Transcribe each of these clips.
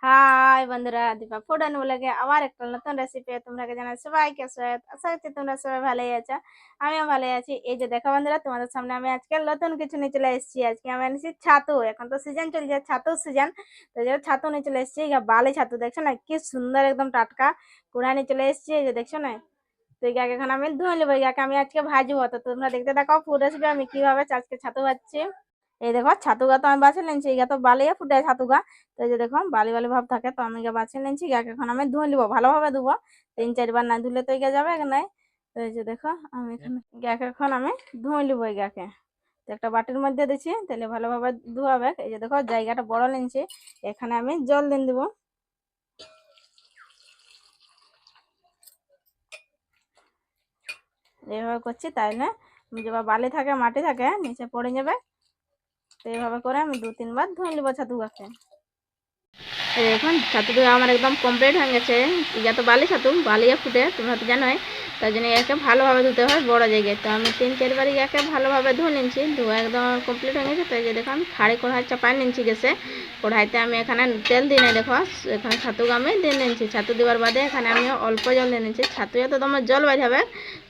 High বন্ধুরা, Dipa food and ব্লগে আবার একটা নতুন রেসিপি তোমাকে জানাই সবাইকে স্বাগত। আশা করছি তোমরা সবাই ভালোই আছো, আমিও ভালো আছি। এই যে দেখো বন্ধুরা, তোমাদের সামনে আমি আজকে নতুন কিছু নিয়ে চলে এসেছি। আজকে আমি এনেছি ছাতু। এখন তো সিজন চলছে, ছাতুর সিজন। তো যে ছাতু নিয়ে চলে এসেছি, বালি ছাতু দেখছো না, কি সুন্দর একদম টাটকা কুড়া নিয়ে চলে এসেছি। এই যে দেখছো না, তো এই গাকে এখন আমি ধুয়ে নেবো। এই গাকে আমি আজকে ভাজবো। তো তোমরা দেখতে থাকো ফুড রেসিপি আমি কিভাবে আজকে ছাতু ভাজছি। এই দেখো ছাতু গা তো আমি বাছে নিয়েছি, এই গা তো বালিয়ে ফুটে ছাতু গা। তো এই যে দেখো বালি বালি ভাব থাকে, তো আমি গা বাছে নিয়েছি। গাকে এখন আমি ধুয়ে নিবো, ভালোভাবে ধুবো। 3-4 বার না ধুলে তো এই গা যাবে নাই। তো এই যে দেখো আমি এখানে গাকে এখন আমি ধুয়ে নিবো। এই গাকে তো একটা বাটির মধ্যে দিচ্ছি, তাহলে ভালোভাবে ধোয়াবে। এই যে দেখো জায়গাটা বড় নিয়েছি, এখানে আমি জল দিন দিব। এইভাবে করছি, তাইলে যে বালি থাকে মাটি থাকে নিচে পড়ে যাবে। তো এইভাবে করে আমি 2-3 বার ধুয়ে নিবো ছাতু গাকে। এই দেখুন ছাতু ধোয়া আমার একদম কমপ্লিট হয়ে গেছে। যত বালি ছাতু বালিয়া ফুটে তোমরা তো জানোই, তাই জন্য একে ভালোভাবে ধুতে হয় বড় জায়গায়। তো আমি 3-4 বার একে ভালোভাবে ধুয়ে নিচ্ছি, ধোয়া একদম কমপ্লিট হয়ে গেছে। তাই যে দেখো আমি খাড়ি কড়াই চাপাই নিচ্ছি গ্যাসে। কড়াইতে আমি এখানে তেল দিই নাই, দেখো এখানে ছাতু আমি দিয়ে নিচ্ছি। ছাতু দেওয়ার বাদে এখানে আমি অল্প জল দিয়ে নিচ্ছি। ছাতু এত তোমার জল বাইর হবে,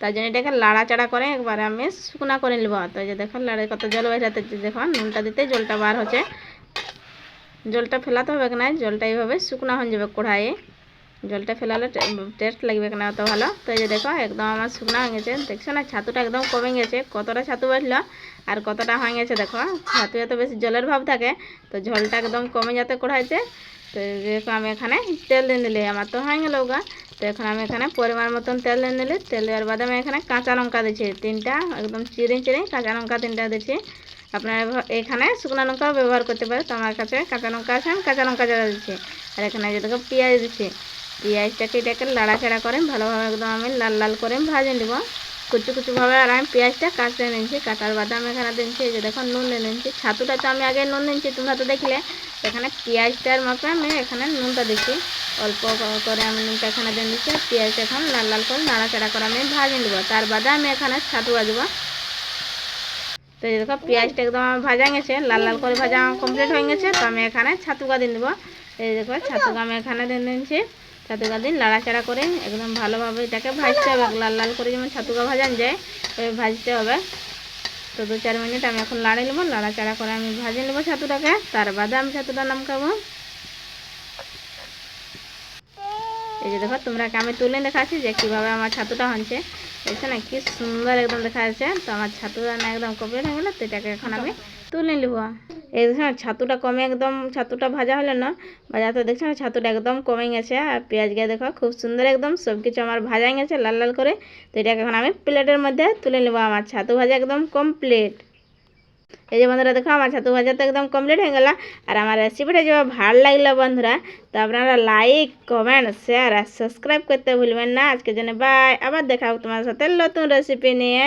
তাই জন্য এটাকে লাড়াচাড়া করে একবারে আমি শুকনা করে নিব। তো যে দেখো লাড়ে কত জল বাইর হতে, দেখো নুনটা দিতে জলটা বার হচ্ছে। জলটা ফেলাতে হবে না, জলটা এইভাবে শুকনা হয়ে যাবে কড়াইয়ে। জলটা ফেলালে টেস্ট লাগবে না অত ভালো। তো এই যে দেখো একদম আমার শুকনা হয়ে গেছে, দেখছো না ছাতুটা একদম কমে গেছে। কতটা ছাতু বাড়লো আর কতটা হয়ে গেছে দেখো। ছাতু এত বেশি জলের ভাব থাকে, তো জলটা একদম কমে যাতে কড়াইতে। তো দেখো আমি এখানে তেল দিয়ে দিলে আমার তো হয়ে গেল গা। তো এখন আমি এখানে পরিমাণ মতন তেল দিয়ে দিলে, তেল দেওয়ার বাদে আমি এখানে কাঁচা লঙ্কা দিচ্ছি 3টা, একদম চিড়ে চিড়ে কাঁচা লঙ্কা 3টা দিচ্ছি। আপনারা এখানে শুকনো লঙ্কাও ব্যবহার করতে পারে, তো আমার কাছে কাঁচা লঙ্কা আছে, আমি কাঁচা লঙ্কা জ্বালা দিচ্ছি। আর এখানে যে দেখো পেঁয়াজ দিচ্ছি। পেঁয়াজটাকে এটাকে লাড়াচাড়া করে ভালোভাবে একদম আমি লাল লাল করে ভেজে নেব কুচু কুচুভাবে। আর আমি পেঁয়াজটা কাটতে নিচ্ছি, কাটার বাদে আমি এখানে দিচ্ছি এই যে দেখো নুন দিয়ে নিচ্ছি। ছাতুটা তো আমি আগে নুন নিচ্ছি, তোমরা তো দেখলে। এখানে পেঁয়াজটার মাপে আমি এখানে নুনটা দিচ্ছি, অল্প করে আমি নুনটা এখানে দিয়ে দিচ্ছি। পেঁয়াজটা এখন লাল লাল করে নাড়াচাড়া করে আমি ভেজে নেব। তার বাদে আমি এখানে ছাতু ভাজবো। তো এই দেখো পেঁয়াজটা একদম আমার ভাজা গেছে, লাল লাল করে ভাজা কমপ্লিট হয়ে গেছে। তো আমি এখানে ছাতুকা দিয়ে দেবো। এই দেখো ছাতুকা আমি এখানে দিয়ে দিচ্ছি। ছাতুকা দিন লাড়াচাড়া করে একদম ভালোভাবে এটাকে ভাজতে হবে, লাল লাল করে যেমন ছাতুকা ভাজান যায় ওই ভাজতে হবে। তো 2-4 মিনিট আমি এখন লাড়ে নেবো, লাড়াচাড়া করে আমি ভাজে নেবো ছাতুটাকে। তার বাদে আমি ছাতুটা নামকাবো। এই যে দেখো তোমরা আমি তুলে দেখাচ্ছি যে কীভাবে আমার ছাতুটা হচ্ছে। দেখছো না কি সুন্দর একদম দেখা যাচ্ছে। তো আমার ছাতুটা না একদম কমপ্লিট হয়ে গেলো, তো এটাকে এখন আমি তুলে নেব। এই দেখো না ছাতুটা কমে একদম, ছাতুটা ভাজা হলো না, ভাজা তো দেখছো না ছাতুটা একদম কমে গেছে। আর পেঁয়াজ গিয়ে দেখো খুব সুন্দর একদম সব কিছু আমার ভাজা গেছে লাল লাল করে। তো এটাকে এখন আমি প্লেটের মধ্যে তুলে নেবো। আমার ছাতু ভাজা একদম কমপ্লিট। এই যে বন্ধুরা দেখো আমার ছাতু ভাজা তো একদম কমপ্লিট হয়ে গেল। আর আমার রেসিপিটা যেভাবে ভালো লাগলো বন্ধুরা, তো আপনারা লাইক কমেন্ট শেয়ার আর সাবস্ক্রাইব করতে ভুলবেন না। আজকের জন্য বাই, আবার দেখা হবে তোমার সাথে নতুন রেসিপি নিয়ে।